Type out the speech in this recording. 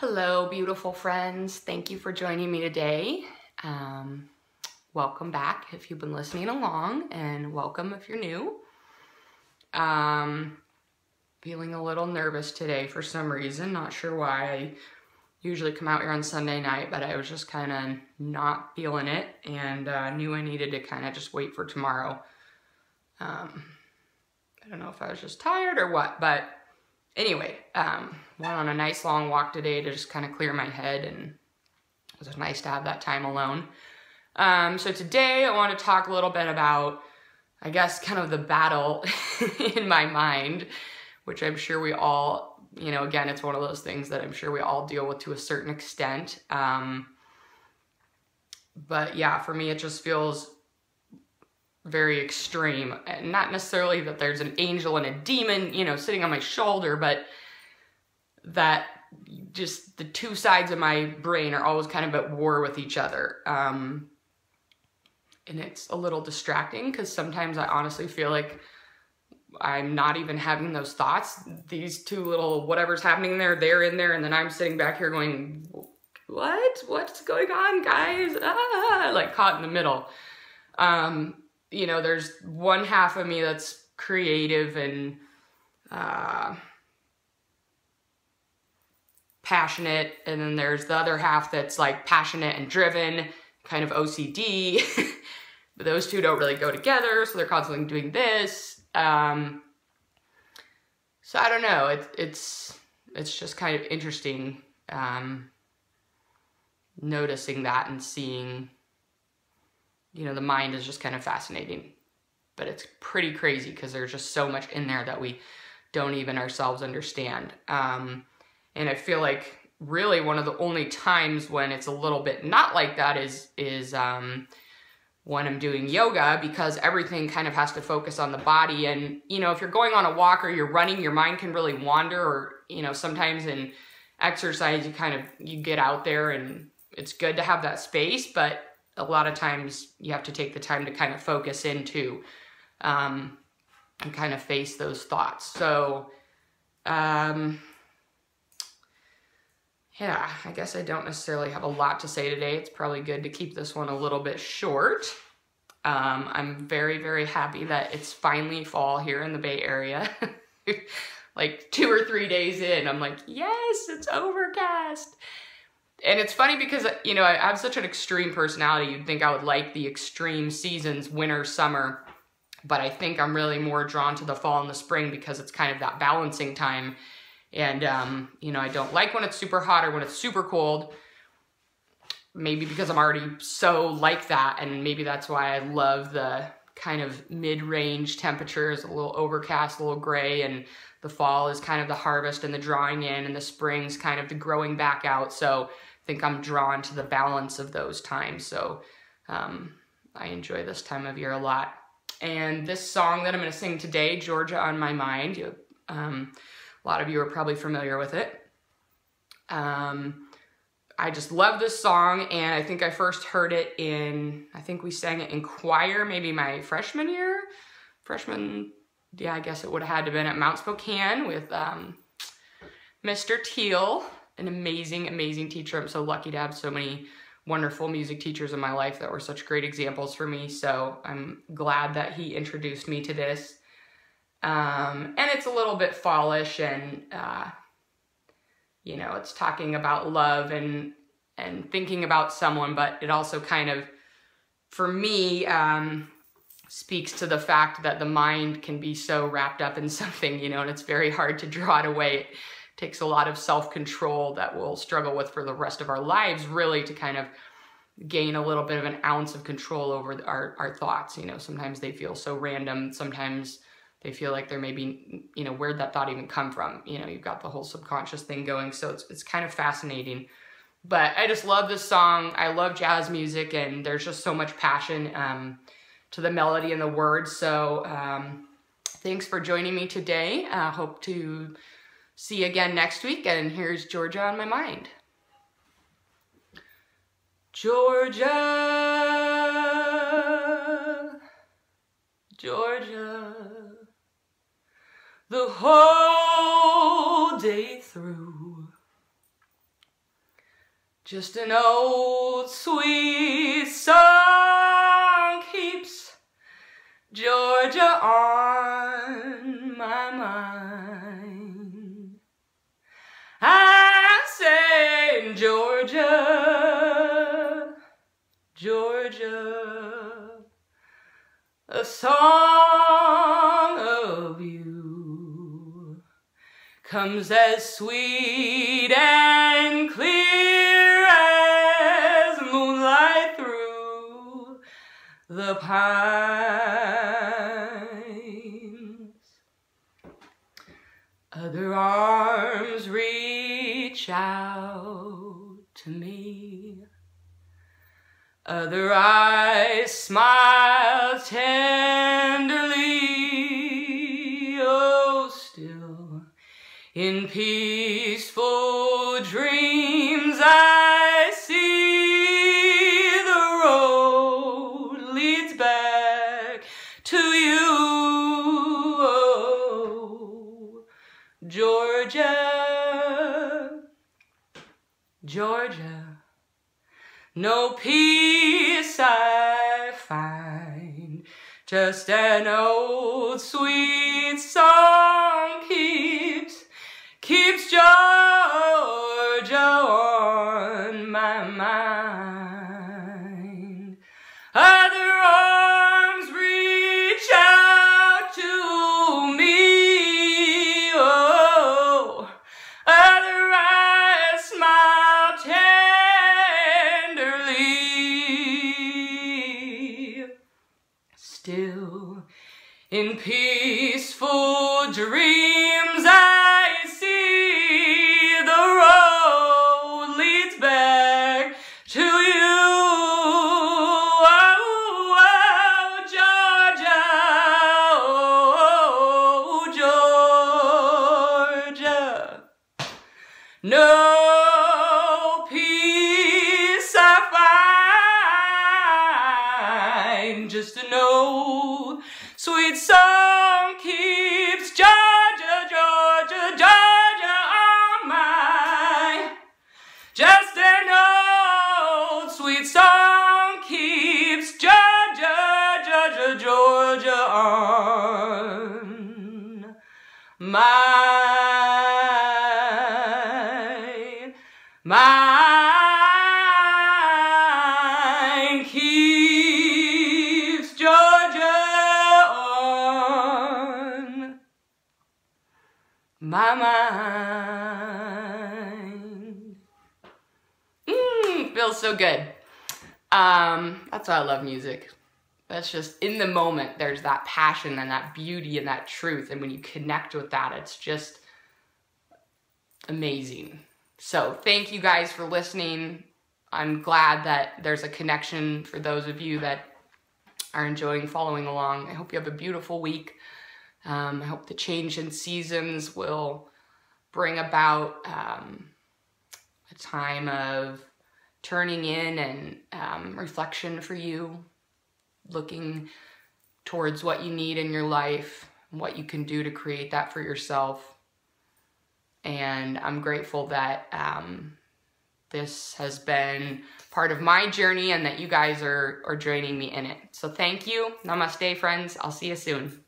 Hello, beautiful friends. Thank you for joining me today. Welcome back if you've been listening along, and welcome if you're new. Feeling a little nervous today for some reason. Not sure why. I usually come out here on Sunday night, but I was just kind of not feeling it, and knew I needed to kind of just wait for tomorrow. I don't know if I was just tired or what, but anyway, went on a nice long walk today to just kind of clear my head, and it was nice to have that time alone. So today I want to talk a little bit about, I guess, kind of the battle in my mind, which I'm sure we all, again, it's one of those things that I'm sure we all deal with to a certain extent. But yeah, for me, it just feels very extreme, and not necessarily that there's an angel and a demon, sitting on my shoulder, but that just the two sides of my brain are always kind of at war with each other. And it's a little distracting because sometimes I honestly feel like I'm not even having those thoughts. These two little whatever's happening there, they're in there, and then I'm sitting back here going, what's going on, guys? Like caught in the middle. There's one half of me that's creative and passionate, and then there's the other half that's like passionate and driven, kind of OCD. But those two don't really go together, so they're constantly doing this. So I don't know. It's just kind of interesting noticing that and seeing. The mind is just kind of fascinating, but it's pretty crazy because there's just so much in there that we don't even ourselves understand. And I feel like really one of the only times when it's a little bit not like that is when I'm doing yoga, because everything kind of has to focus on the body. And, if you're going on a walk or you're running, your mind can really wander, or, sometimes in exercise, you get out there and it's good to have that space, but a lot of times you have to take the time to kind of focus into and kind of face those thoughts. So, yeah, I guess I don't necessarily have a lot to say today. It's probably good to keep this one a little bit short. I'm very, very happy that it's finally fall here in the Bay Area. Like 2 or 3 days in, I'm like, yes, it's overcast. And it's funny because, I have such an extreme personality. You'd think I would like the extreme seasons, winter, summer. But I think I'm really more drawn to the fall and the spring because it's kind of that balancing time. And, I don't like when it's super hot or when it's super cold. Maybe because I'm already so like that. And maybe that's why I love the kind of mid-range temperatures, a little overcast, a little gray. And the fall is kind of the harvest and the drawing in, and the spring's kind of the growing back out. So I think I'm drawn to the balance of those times. So I enjoy this time of year a lot. And this song that I'm going to sing today, Georgia on My Mind, a lot of you are probably familiar with it. I just love this song, and I think I first heard it I think we sang it in choir, maybe my freshman year. Yeah, I guess it would have had to have been at Mount Spokane with Mr. Teal, an amazing, amazing teacher. I'm so lucky to have so many wonderful music teachers in my life that were such great examples for me. So I'm glad that he introduced me to this. And it's a little bit fallish, and, it's talking about love and thinking about someone, but it also kind of, for me, speaks to the fact that the mind can be so wrapped up in something, and it's very hard to draw it away. It takes a lot of self-control that we'll struggle with for the rest of our lives, really, to kind of gain a little bit of an ounce of control over our thoughts. Sometimes they feel so random. Sometimes they feel like they're maybe, where'd that thought even come from? You've got the whole subconscious thing going. So it's kind of fascinating. But I just love this song. I love jazz music, and there's just so much passion to the melody and the words. So thanks for joining me today. I hope to see you again next week. And here's Georgia on My Mind. Georgia, Georgia, the whole day through, Just an old sweet song keeps Georgia on my mind. I say, Georgia, Georgia, a song of you comes as sweet and clear as moonlight through the pines. Other arms reach out to me, other eyes smile tenderly. Oh, still in peaceful dreams I see the road leads back to you. Oh, Georgia, Georgia, no peace I find, just an old sweet song keeps Georgia on my mind. Other arms reach out to me, oh, other eyes smile tenderly. Still in peaceful dreams I see the road leads back to you. Oh, oh, Georgia, oh, Georgia, no peace I find, just an old sweet song keeps Georgia, Georgia, Georgia on my. Just an old sweet song keeps Georgia, Georgia, Georgia on mine. Mine keeps Georgia on my mind. Feels so good. That's why I love music. That's just, in the moment, there's that passion and that beauty and that truth. And when you connect with that, it's just amazing. So thank you guys for listening. I'm glad that there's a connection for those of you that are enjoying following along. I hope you have a beautiful week. I hope the change in seasons will bring about a time of turning in and reflection for you, looking towards what you need in your life, and what you can do to create that for yourself. And I'm grateful that this has been part of my journey and that you guys are joining me in it. So thank you. Namaste, friends. I'll see you soon.